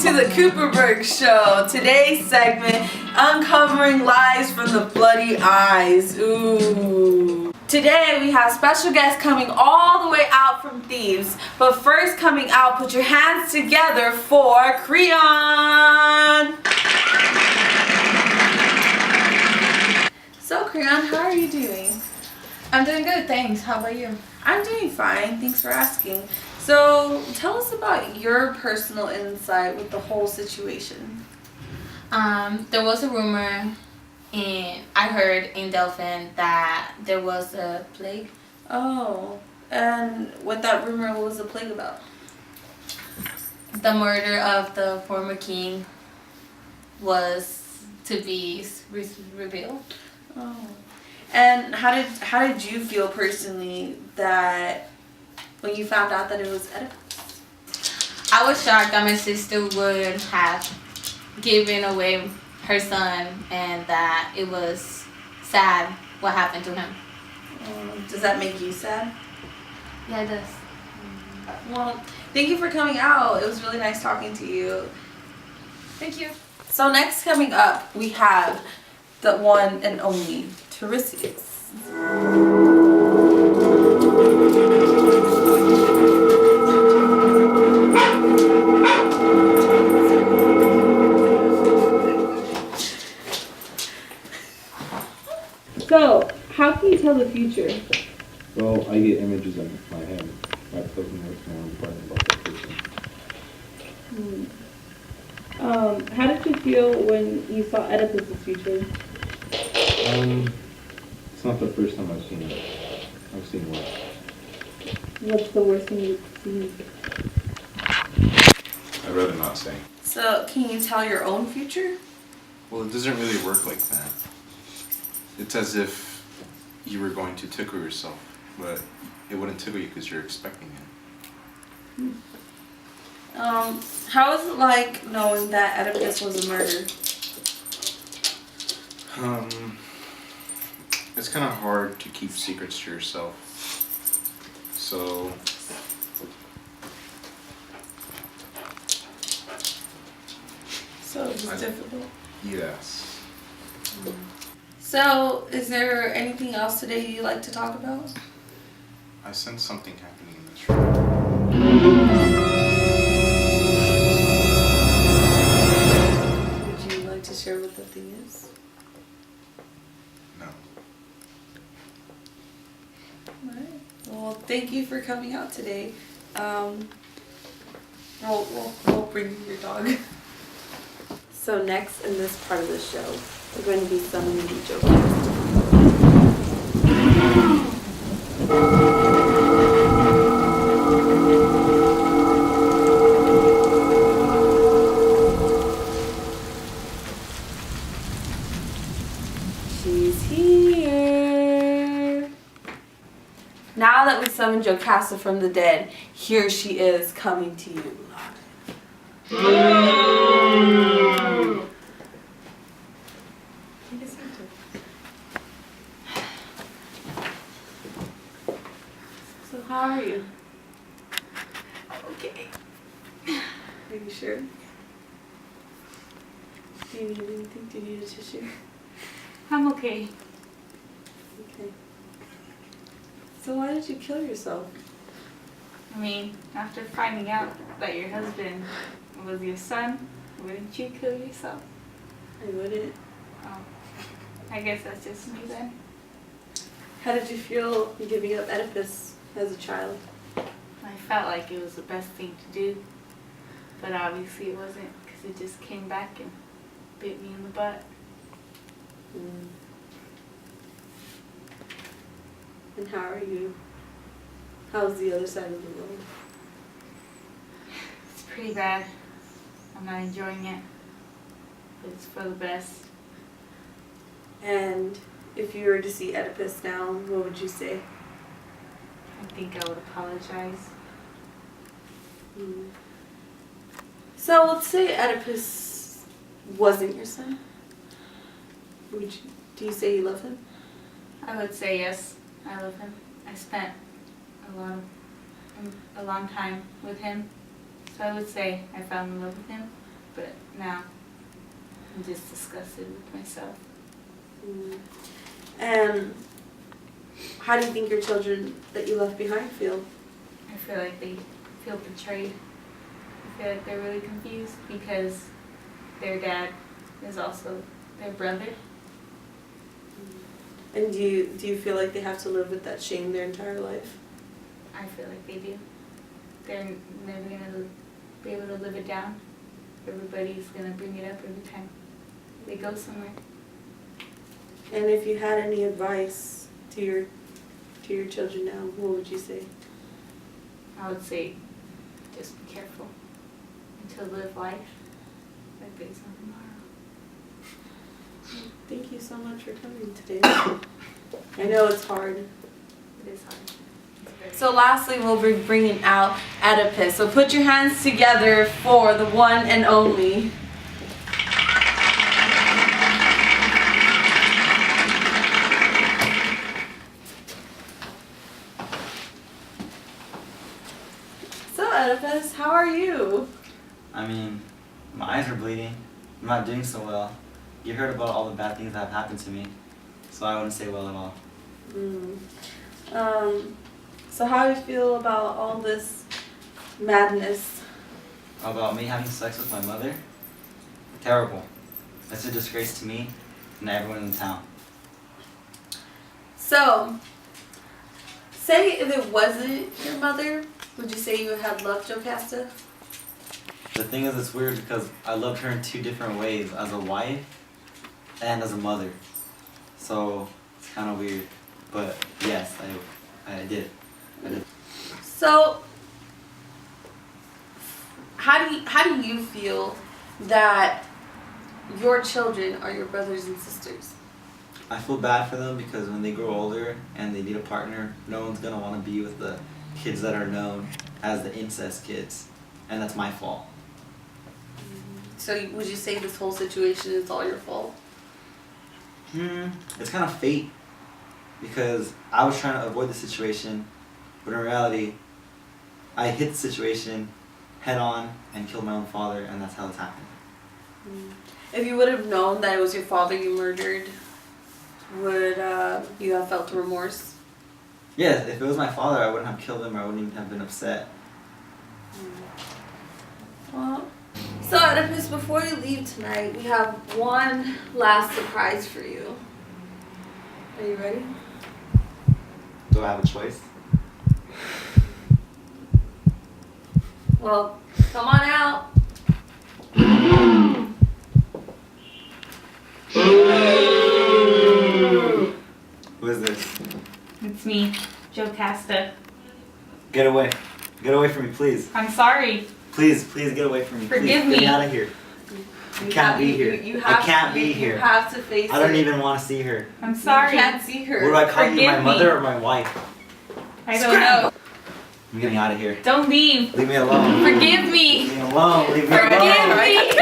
to the Cooperberg Show. Today's segment, uncovering lies from the bloody eyes. Ooh. Today we have special guests coming all the way out from Thebes. But first coming out, put your hands together for Creon. So Creon, how are you doing? I'm doing good, thanks. How about you? I'm doing fine, thanks for asking. So tell us about your personal insight with the whole situation. There was a rumor, and I heard in Delphin that there was a plague. Oh, and what that rumor, what was the plague about? The murder of the former king was to be revealed. Oh, and how did you feel personally that when you found out that it was Oedipus? I was shocked that my sister would have given away her son, and that it was sad what happened to him. Does that make you sad? Yeah, it does. Well, thank you for coming out. It was really nice talking to you. Thank you. So next coming up, we have the one and only Tiresias. So, how can you tell the future? Well, I get images in my head. That doesn't make more important about that person. How did you feel when you saw Oedipus' future? It's not the first time I've seen it. I've seen worse. What's the worst thing you've seen? I'd rather not say. So, can you tell your own future? Well, it doesn't really work like that. It's as if you were going to tickle yourself, but it wouldn't tickle you because you're expecting it. How is it like knowing that Oedipus was a murderer? It's kind of hard to keep secrets to yourself. So, It's difficult. yes. So, is there anything else today you'd like to talk about? I sense something happening in this room. Would you like to share what the thing is? No. Alright. Well, thank you for coming out today. We'll bring you your dog. So next in this part of the show, we're going to be summoning the Joker. She's here. Now that we summoned Jocasta from the dead, here she is coming to you live. So how are you? Okay. Are you sure? Do you need anything? Do you need a tissue? I'm okay. Okay. So why did you kill yourself? I mean, after finding out that your husband was your son, wouldn't you kill yourself? I wouldn't. Oh, I guess that's just me then. How did you feel giving up Oedipus as a child? I felt like it was the best thing to do, but obviously it wasn't, because it just came back and bit me in the butt. And how are you? How's the other side of the world? It's pretty bad. I'm not enjoying it, but it's for the best. And if you were to see Oedipus now, what would you say? I think I would apologize. So let's say Oedipus wasn't your son. Do you say you love him? I would say yes, I love him. I spent a long time with him, so I would say I fell in love with him. but now I'm just disgusted with myself. And how do you think your children that you left behind feel? I feel like they feel betrayed. I feel like they're really confused because their dad is also their brother. And do you feel like they have to live with that shame their entire life? I feel like they do. They're never gonna be able to live it down. Everybody's gonna bring it up every time they go somewhere. And if you had any advice to your children now, what would you say? I would say, just be careful and to live life like there's no tomorrow. Thank you so much for coming today. I know it's hard. It is hard. It's very So lastly, we'll be bringing out Oedipus. So put your hands together for the one and only. So Oedipus, how are you? I mean, my eyes are bleeding. I'm not doing so well. You heard about all the bad things that have happened to me, so I wouldn't say well at all. So how do you feel about all this madness? About me having sex with my mother? Terrible. It's a disgrace to me and everyone in the town. So, say if it wasn't your mother, would you say you had loved Jocasta? The thing is, it's weird because I loved her in two different ways, as a wife and as a mother. So, it's kind of weird. But yes, I did. I did. So, how do you feel that your children are your brothers and sisters? I feel bad for them because when they grow older and they need a partner, no one's going to want to be with the kids that are known as the incest kids. And that's my fault. So would you say this whole situation is all your fault? It's kind of fate, because I was trying to avoid the situation, but in reality, I hit the situation head on and killed my own father, and that's how this happened. If you would have known that it was your father you murdered, would you have felt remorse? Yes, if it was my father, I wouldn't have killed him, or I wouldn't even have been upset. Well, so Oedipus, before you leave tonight, we have one last surprise for you. Are you ready? Do I have a choice? Well, come on out. Who is this? It's me, Jocasta. Get away. Get away from me, please. I'm sorry. Please get away from me. Forgive please. me. Get me out of here. I can't be here. I can't be You here. have to face I don't it. even want to see her. I'm sorry. You can't see her. What do I call you, Forgive my me. mother or my wife? I don't know. I'm getting out of here. Don't leave. Leave me alone. Forgive me. Leave me alone. Leave me Forgive alone. me.